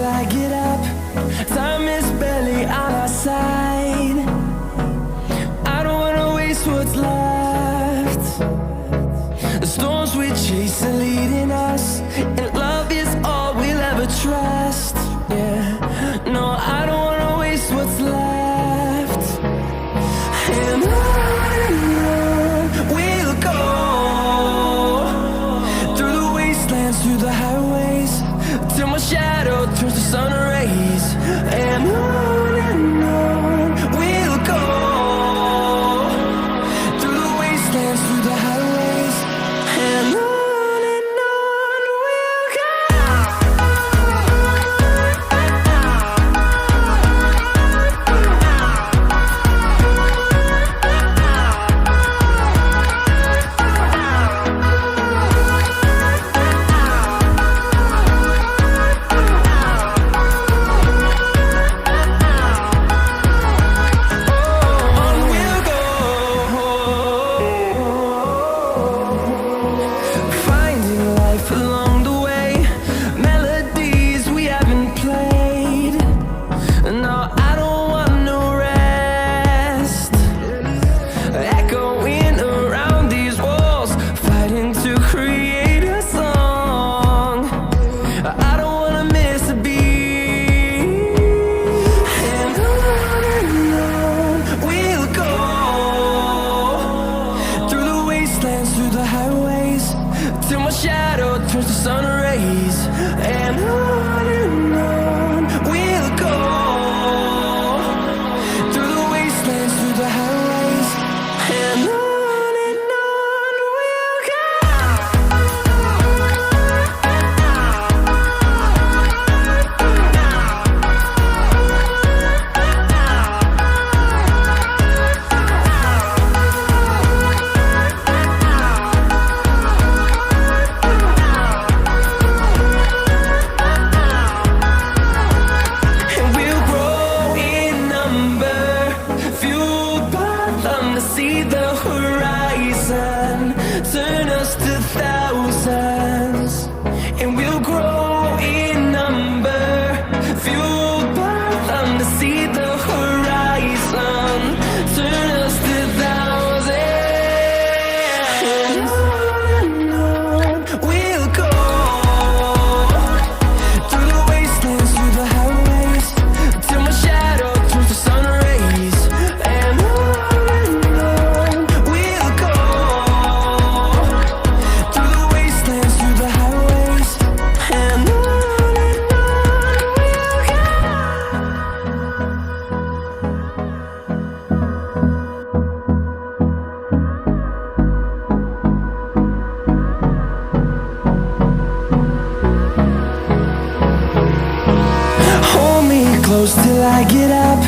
till I get up. Time is barely on our side. I don't wanna waste what's left. The storms we chase are leading us, and love is all we'll ever trust. Yeah, no, I don't wanna waste what's left. And on we'll go, through the wastelands, through the highways, till my shadow turns to sun rays. And on we'll go, through the wastelands, through the highways, and on we'll go. Through the highways, till my shadow turns to sun rays. And on we'll go, through the wastelands, through the highways, and on we'll go. See the horizon turn us to thousands, and we'll grow in number, fueled by them to see the horizon turn us to thousands. And on we'll go, through the wastelands, through the highways, till my shadow turns to sun rays. And close till I get up.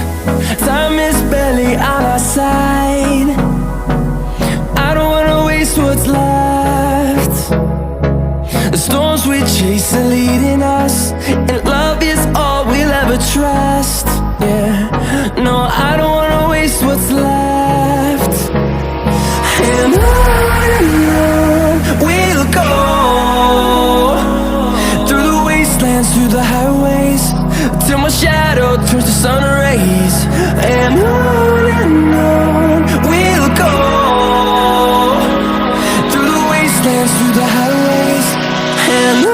Time is barely on our side. I don't wanna waste what's left. The storms we chase are leading us, and love is all we'll ever trust. Yeah, no, I don't wanna waste what's left. And on we'll go, through the wastelands, through the highways, till my shadow turns to sun rays. And on we'll go, through the wastelands, through the highways, and on.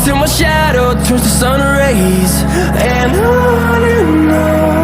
till my shadow turns to sun rays. And on